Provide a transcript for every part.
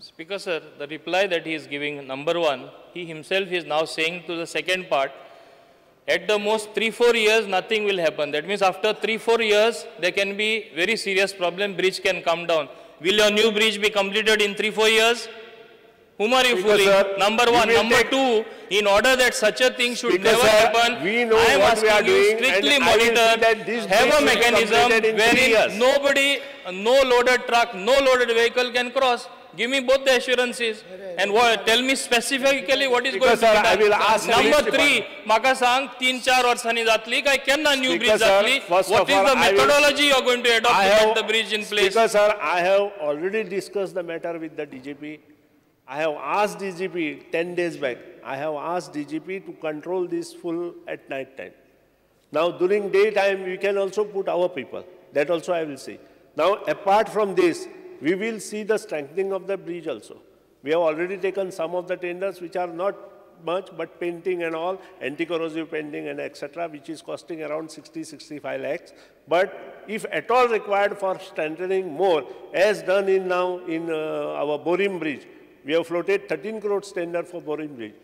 Speaker sir, the reply that he is giving, number one, he himself is now saying to the second part, at the most 3-4 years, nothing will happen. That means after 3-4 years, there can be very serious problem, bridge can come down. Will your new bridge be completed in 3-4 years? Whom are you fooling? Sir, number one. Number two, in order that such a thing should never happen, we know I am what we are asking you doing, strictly and I will monitor, see that this have bridge a will be mechanism completed in 3 wherein years. nobody, no loaded truck, no loaded vehicle can cross. Give me both the assurances and tell me specifically what is going to be done. I will ask Number three, म्हाका सांग 3-4 वर्षांनी जातली काय केन्ना new bridge जातली? First What of is all, the methodology you are going to adopt to get the bridge in place? Speaker sir, I have already discussed the matter with the DGP. I have asked DGP 10 days back. I have asked DGP to control this full at night time. Now during daytime we can also put our people. That also I will see. Now apart from this, we will see the strengthening of the bridge also. We have already taken some of the tenders which are not much, but painting and all, anti-corrosive painting and etc., which is costing around 60-65 lakhs. But if at all required for strengthening more, as done in now in our Borim bridge, we have floated 13 crores tender for Borim bridge.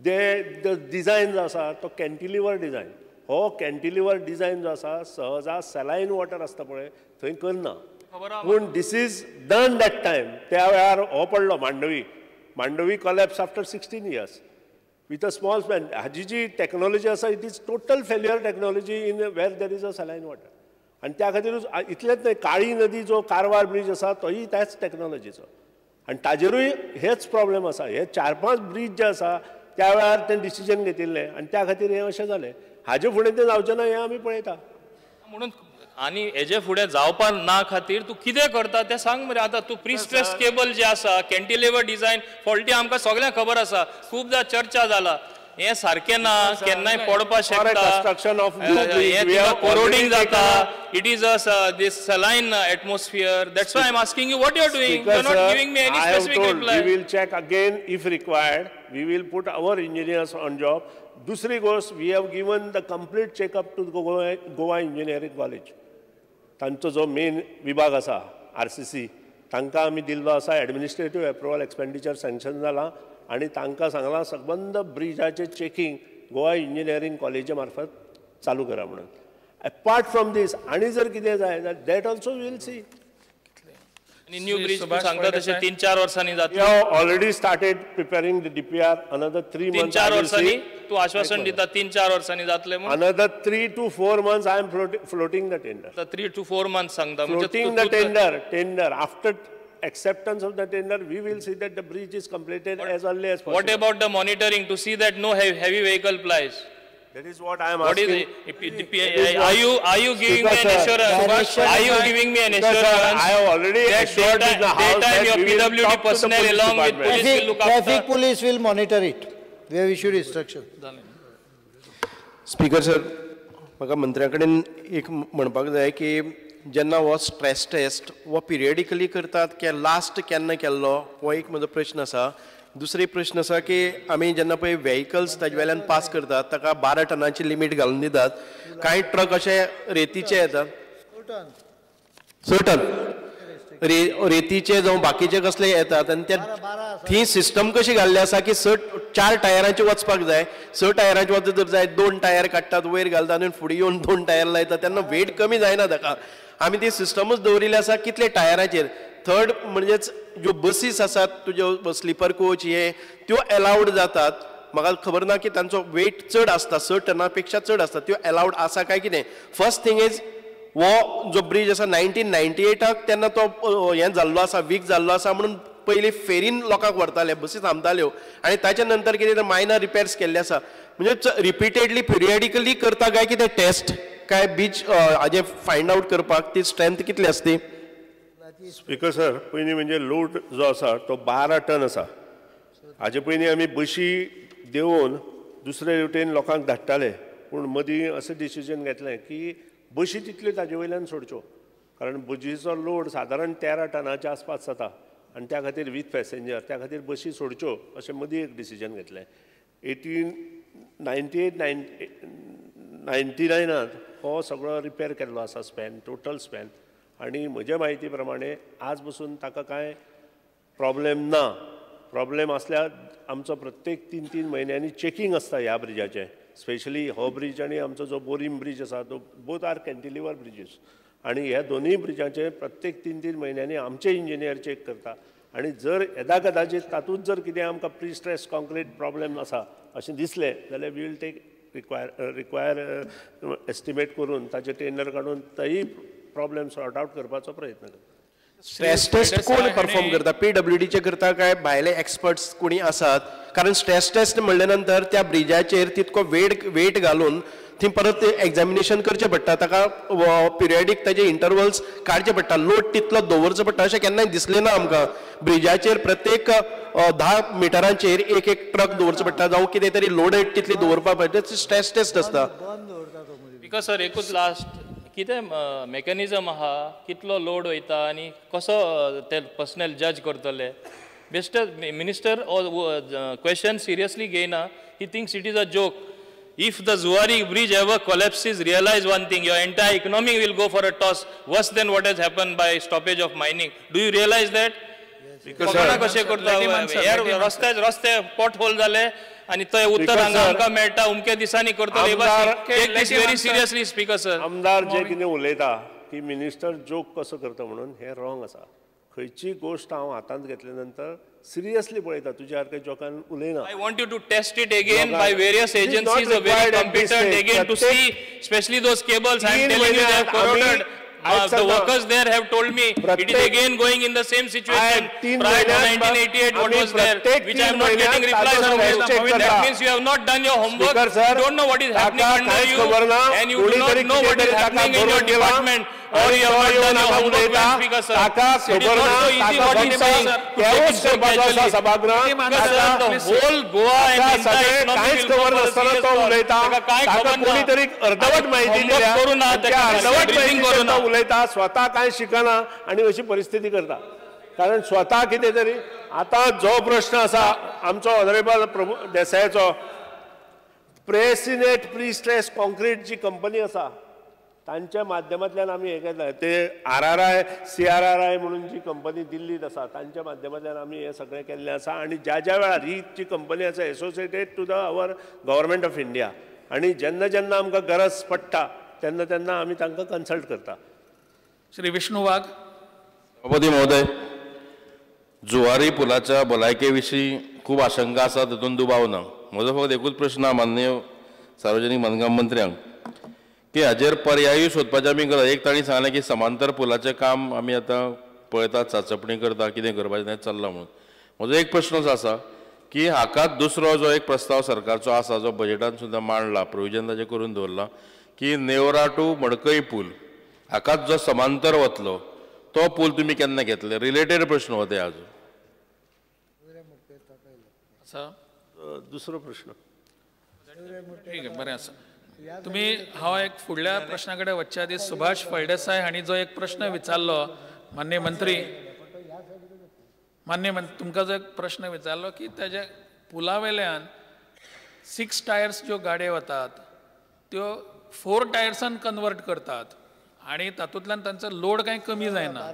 The designs are to cantilever design. हो cantilever design जो आसा सहजा saline water असता पळय थंय करना. When this is done that time, त्या वेळार हो पडलो Mandvi collapse after 16 years with a small span. Haji ji technology आसा, it is total failure technology in where there is a saline water. आणि त्या खातीरूच इतलेंच न्हय, काळी नदी जो कारवार ब्रिज आसा तोही त्याच टेक्नॉलॉजीचो. आणि ताजेरूय हेच प्रॉब्लेम आसा. हे 4-5 ब्रिज जे आसा त्या वेळार ते डिसिजन घेतिल्लें आणि त्या खातीर हें अशें जालें. हाजे फुडें तें जावचें ना हें आमी पळयता. म्हणून आणि हेजे फुडें जावपा ना खातीर तूं कितें करता तें सांग मरे. आतां तूं प्री स्ट्रेस केबल जे आसा, कॅन्टिलेवर डिझायन फॉल्टी आमकां सगळ्यांक खबर आसा, खूबदां चर्चा जाला. हें सारकें ना, केन्नाय पडपा शकता, कोरोडिंग जाता, it is this saline atmosphere. That's why I'm asking you what you're doing. You're not giving me any specific reply. We will check again if required. We will put our engineers on job. Dusri goes, we have given the complete checkup to Goa Engineering College. तांचो जो main विभाग आसा RCC, तांकां आमी दिल्लो आसा administrative approval expenditure sanction जाला आणि तांकां सांगलां सबंद ब्रिजाचें चेकिंग गोवा इंजिनियरींग कॉलेजा मार्फत चालू करा म्हणून. अपार्ट फ्रॉम दीस आनी जर कितें जाय जाल्यार दॅट ऑल्सो वील सी. आणि न्यू ब्रिज सांगता तशें 3-4 वर्सांनी जातलें. We have already started preparing the DPR. Another 3 months. 3-4 वर्सांनी तूं आश्वासन दिता 3-4 वर्सांनी जातलें म्हणून. Another 3 to 4 months I am floating the tender. 3 to 4 months सांगता. Floating the tender. After acceptance of the tender, we will see that the bridge is completed as early as possible. What about the monitoring to see that no heavy vehicle plies? That is what I am asking. Are you giving me an assurance? Are you giving me an assurance? I have already assured the House that your PWD personnel along with police will look after. Traffic police will monitor it. We have issued instruction. Speaker sir, म्हाका मंत्र्या कडेन एक म्हणपाक जाय की जेन्ना हो stress test हो periodically करतात की लास्ट केन्ना केल्लो हो एक म्हजो प्रश्न आसा. दुसरे प्रश्न आसा की आमी जेन्ना पळय व्हेकल्स ताजे वेल्यान पास करतात ताका 12 टनाची लिमीट घालून दितात. कांय ट्रक अशे रेतीचे येतात 6 टन रेतीचे जावं बाकीचे कसले येतात आनी थंय सिस्टम कशी घाल्ली आसा की 4 टायरांचे वचपाक जाय. 6 टायरांचे वचत जर जाय 2 टायर काडटात वयर घालतात आनी फुडें येवन 2 टायर लायतात तेन्ना वेट कमी जायना ताका. आमी ती सिस्टमूच दवरिल्ली आसा कितले टायराचेर. थर्ड म्हणजेच ज्यो बसीस आसात तुज्यो स्लिपर कोच हे त्यो अलाउड जातात. म्हाका खबर ना की तांचो वेट चड आसता 6 टना पेक्षा चड आसता त्यो अलाउड आसा काय कितें. फर्स्ट थिंग इज हो जो ब्रिज आसा 1998 तेन्ना तो हें जाल्लो आसा वीक जाल्लो आसा म्हणून पयलीं फेरीन लोकांक व्हरताले बसी थांबताल्यो आनी ताच्या नंतर कितें मायनर रिपेर्स केल्ले आसा. म्हणजे रिपिटेडली पिरियडिकली करता काय कितें टेस्ट काय बीच हाजे फायंड आउट करपाक ती स्ट्रेंथ कितली आसती. स्पीकर सर, पयलीं म्हणजे लोड जो आसा तो 12 टन आसा. हाजे पयलीं आमी बशी देंवन दुसरे वटेन लोकांक धाडटाले पूण मदीं अशें डिसिजन घेतलें की बशी तितल्यो ताजे वयल्यान सोडच्यो कारण बशीचो लोड सादारण 13 टनाच्या आसपास जाता आनी त्या खातीर वीथ पॅसेंजर त्या खातीर बशी सोडच्यो अशें मदीं एक डिसिजन घेतलें. 1899 हो सगळो रिपेर केल्लो आसा स्पॅन टोटल स्पॅन. आणि म्हज्या म्हायती प्रमाणे आज पसून ताका कांय प्रॉब्लेम ना. प्रॉब्लेम असल्यार आमचो प्रत्येक 3-3 म्हयन्यांनी चेकिंग असता ह्या ब्रिजाचें. स्पेशली हो ब्रिज आणि आमचो जो बोरीम ब्रिज आसा तो बोथ आर कॅन्टिलिवर ब्रिजीस. आणि ह्या दोनूय ब्रिजांचे प्रत्येक 3-3 म्हयन्यांनी आमचे इंजिनियर चेक करता. आणि जर येदा कदाचित तातूंत जर कितें आमकां प्री स्ट्रेस कॉन्क्रीट प्रॉब्लेम आसा अशें दिसलें जाल्यार we will take require estimate करून ताचे टेंडर काडून तेय प्रॉब्लेम सॉर्ट आउट करपाचो प्रयत्न करता. स्ट्रेस टेस्ट कोण परफॉर्म करता? PWDचे करता काय भायले एक्सपर्ट्स कोणी आसात? कारण स्ट्रेस टेस्ट म्हणल्या नंतर त्या ब्रिजाचेर तितको वेट घालून थंय परत एक्झामिनेशन करचें पडटा. ताका पिरियडीक ताजे इंटरवल्स काडचे पडटा. लोड तितलो दवरचो पडटा अशें केन्नाय दिसलें ना आमकां. ब्रिजाचेर प्रत्येक 10 मिटरांचेर एक ट्रक दवरचो पडटा जावं कितें तरी लोड तितली दवरपाक पडटा. स्ट्रेस टेस्ट आसता. बिकॉज सर एकूच लास्ट कितें मेकॅनिझम आहा, कितलो लोड वयता आनी कसो ते पर्सनल जज करतले. बेस्टर मिनिस्टर क्वेश्चन सिरियसली घेयना. He thinks it is a joke. If the Zuari bridge ever collapses, realize one thing, your entire economy will go for a toss, worse than what has happened by stoppage of mining. Do you realize that? कशें करता रस्ते pot whole जाले आनी थंय उत्तर हांगा आमकां मेळटा उमके दिसांनी करतले. Take this very seriously speaker sir. आमदार जे कितें उलयता की मिनिस्टर जोक कसो करता म्हणून हें रॉंग आसा. खंयची गोष्ट हांव हातांत घेतले नंतर सिरियसली पळयता. तुज्या सारके जोकान उलयना. I want you to test it again by various agencies of very competent again to see, especially those cables. I am telling you they have corroded. The workers there have told me it is again going in the same situation. Prior to 1988, what was there, which I am not getting replies from you. That means you have not done your homework. You don't know what is happening under you, and you do not know what is happening in your department. Or you have not done your homework, Speaker sir. It is not so easy what he is saying. The whole Goa and the entire economy will go for a serious fall. कोणीतरी अर्धवट माहिती दिल्या. अर्धवट माहिती करता उलयता, स्वता कांय शिकना आणि अशी परिस्थिती करता. कारण स्वता कितें तरी आता जो प्रश्न आसा आमचो ऑनरेबल प्रभू देसायाचो, प्रेसिनेट प्री स्ट्रेस कॉन्क्रीट जी कंपनी आसा तांच्या माध्यमांतल्यान आमी हे केलें. ते RRI CRRI म्हणून जी कंपनी दिल्लीत आसा तांच्या माध्यमांतल्यान आमी हे सगळें केल्लें आसा. आनी ज्या ज्या वेळार ही जी कंपनी आसा associated to the our government of India, आनी जेन्ना जेन्ना आमकां गरज पडटा तेन्ना तेन्ना आमी तांकां कन्सल्ट करता. श्री विष्णू वाघ. सभापती महोदय, जुवारी पुलाच्या भलायके विशीं खूब आशंका आसा, तातूंत दुबाव ना. म्हजो फकत एकूच प्रश्न माननीय सार्वजनीक बांदकाम मंत्र्यांक की हाजेर पर्यायी सोदपाचें आमी गरज. एक तांणी सांगलें की समांतर पुलाचें काम आमी आतां पळयतात, चांचपणी करता, कितें करपाचें तें चल्लां म्हणून. म्हजो एक प्रश्न असो आसा की हाकाच दुसरो जो एक प्रस्ताव सरकारचो आसा जो बजेटांत सुद्दां मांडला, प्रोविजन ताचें करून दवरलां की नेवरा टू मडकई पूल हाकाच जो समांतर वतलो तो पूल तुमी केन्ना घेतले? रिलेटेड प्रश्न हो ते आजून. दुसरो प्रश्न ठीक आहे, बरें आसा. तुम्ही हांव एक फुडल्या प्रश्ना कडेन वच्चे आदी सुभाष फळदेसाय हांणी जो एक प्रश्न विचारलो, माननीय मंत्री तुमकां जो एक प्रश्न विचारलो की तेजे पुला वयल्यान 6 टायर्स ज्यो गाडयो वतात त्यो 4 टायर्सान कन्वर्ट करतात आणि तातूंतल्यान तांचो लोड कांय कमी जायना.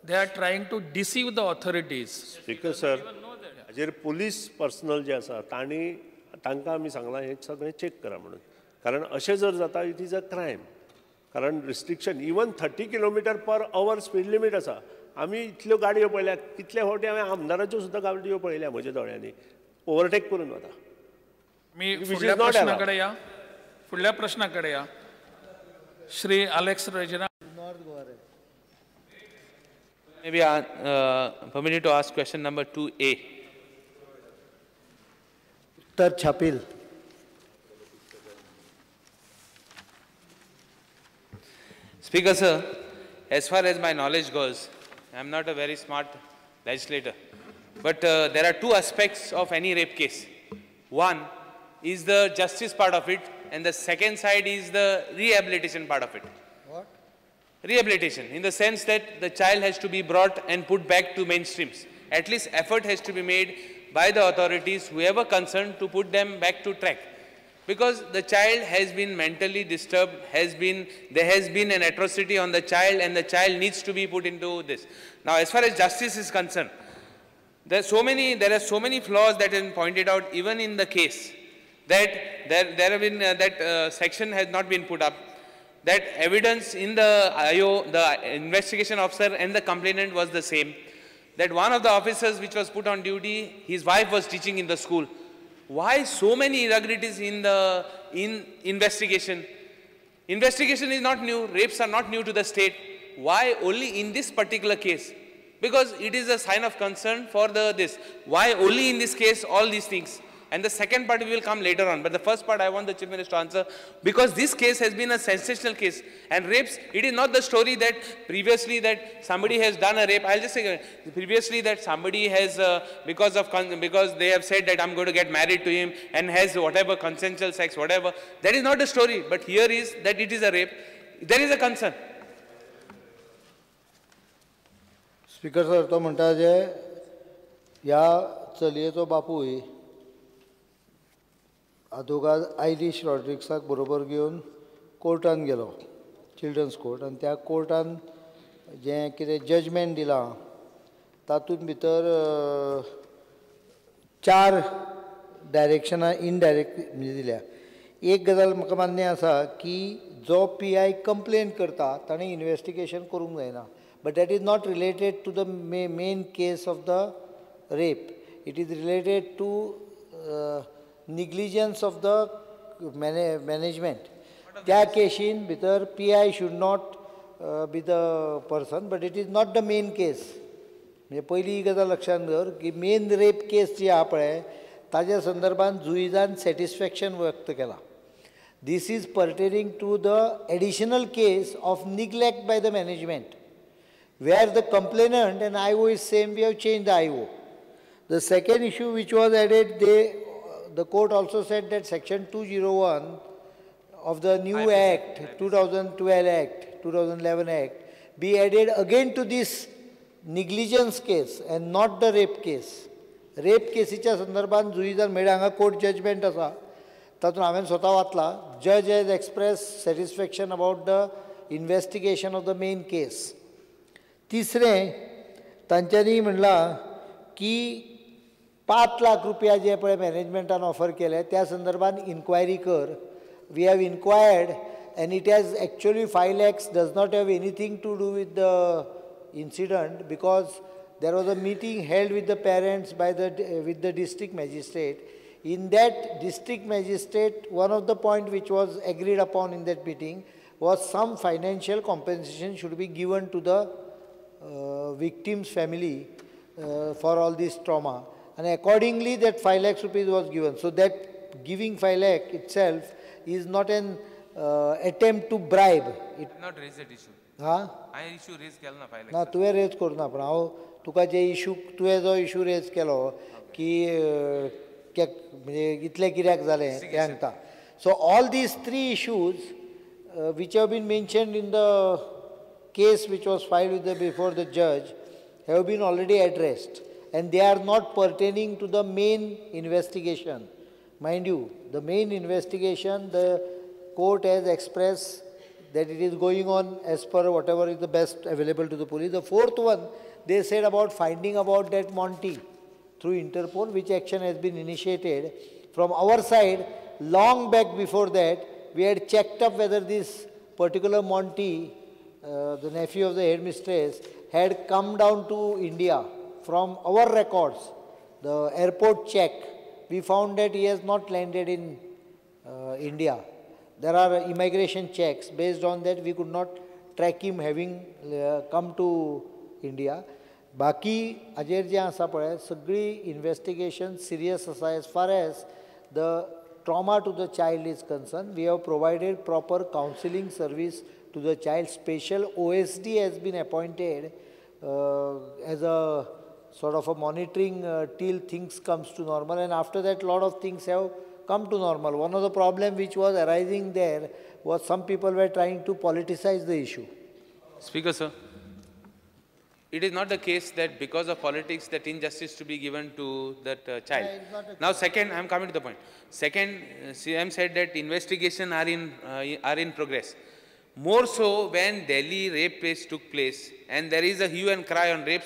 They are trying to deceive the authorities. Speaker sir, हाजेर पुलीस पर्सनल जे आसा तांकां आमी सांगलां हें सगळें चेक करा म्हणून. कारण अशें जर जाता इट इज अ क्रायम. कारण restriction even 30 km/h speed limit आसा. आमी इतल्यो गाडयो पळयल्या, कितले फावटी हांवें आमदाराच्यो सुद्दां गाडयो पळयल्या म्हज्या दोळ्यांनी, ओवरटेक करून वता. मी फुडल्या प्रश्नाकडे या. फुडल्या प्रश्नाकडे या. Shri Alex Regina. Maybe permitted to ask question number 2A. उत्तर छापील. Speaker sir, as far as my knowledge goes, I am not a very smart legislator, but there are 2 aspects of any rape case. One is the justice part of it, and the second side is the rehabilitation part of it. What? Rehabilitation, in the sense that the child has to be brought and put back to mainstreams. At least effort has to be made by the authorities, whoever concerned, to put them back to track. because the child has been mentally disturbed, there has been an atrocity on the child, and the child needs to be put into this. Now, as far as justice is concerned, there are so many flaws that have been pointed out even in the case, that there have been that section has not been put up, that evidence in the IO, the investigation officer and the complainant was the same, that one of the officers which was put on duty, his wife was teaching in the school. Why so many irregularities in investigation? Investigation is not new, rapes are not new to the state. Why only in this particular case? Because it is a sign of concern for this. Why only in this case all these things? And the second part will come later on. But the first part I want the Chief Minister to answer, because this case has been a sensational case. And rapes, it is not the story that previously that somebody has done a rape. I'll just say previously that somebody has, because they have said that I'm going to get married to him and has whatever consensual sex, whatever. That is not the story. But here is that it is a rape. There is a concern. Speaker sir तो म्हणटा जे ह्या चलयेचो बापूय आदोगाद Irish रॉड्रिक्साक बरोबर घेवन कोर्टान गेलो, children's court, आनी त्या कोर्टान जें कितें जजमेंट दिलां तातूंत भितर 4 डायरेक्शनां इनडायरेक्ट म्हणजे दिल्या. एक गजाल म्हाका मान्य आसा की जो PI कंप्लेन करता ताणें इन्वेस्टिगेशन करूंक जायना. But that is not related to the main case of the rape. It is related to negligence of the management. त्या केशीन भितर PI should not be the person, but it is not the main case. म्हणजे पयली ही गजाल लक्षांत दवर की main rape case जी आहा पळय ताज्या संदर्भांत जुईजान सॅटिस्फॅक्शन व्यक्त केलां. This is pertaining to the additional case of neglect by the management, where the complainant and IO is same, we have changed the IO. The second issue which was added, the court also said that section 201 of the new act, 2012 act, 2011 act, be added again to this negligence case and not the rape case. Rape केसीच्या संदर्भात जुईजान मेळ्ळें हांगा court judgement आसा तातूंत हांवें स्वता वाचला. जज has express satisfaction about the investigation of the main case. तिसरें तांच्यांनी म्हणलां की 5 लाख रुपया जे पळय मॅनेजमेंटान ऑफर केले त्या संदर्भात इन्क्वायरी कर. We have inquired and it has actually 5 lakhs does not have anything to do with the incident, because there was a meeting held with the parents with the district magistrate. In that district magistrate, one of the points which was agreed upon in that meeting was some financial compensation should be given to the victim's family for all this trauma, and accordingly that 5 lakhs rupees was given. So that giving 5 lakh itself is not an attempt to bribe. It not raise that issue. I issue raise केला ना 5 lakhs. ना तुवें raise करूना, पूण हांव तुका जे issue तुवें जो issue raise केलो की म्हणजे इतलें कित्याक जालें तें सांगता. So all these 3 issues which have been mentioned in the case which was filed before the judge have been already addressed, and they are not pertaining to the main investigation. Mind you, the main investigation, the court has expressed that it is going on as per whatever is the best available to the police. The fourth one, they said about finding about that Monty through Interpol, which action has been initiated. From our side, long back before that, we had checked up whether this particular Monty, the nephew of the headmistress, had come down to India. From our records, the airport check, we found that he has not landed in India. There are immigration checks. Based on that, we could not track him having come to India. Baki हाजेर जें आसा पळय सगळी investigation serious आसा. As far as the trauma to the child is concerned, we have provided proper counseling service to the child. Special OSD has been appointed as a sort of a monitoring till things comes to normal, and after that a lot of things have come to normal. One of the problems which was arising there was some people were trying to politicize the issue. Speaker, sir, it is not the case that because of politics that injustice to be given to that child. Yeah, it's not a Now second, I am coming to the point. Second, CM said that investigation are in progress. More so when Delhi rape case took place and there is a hue and cry on rape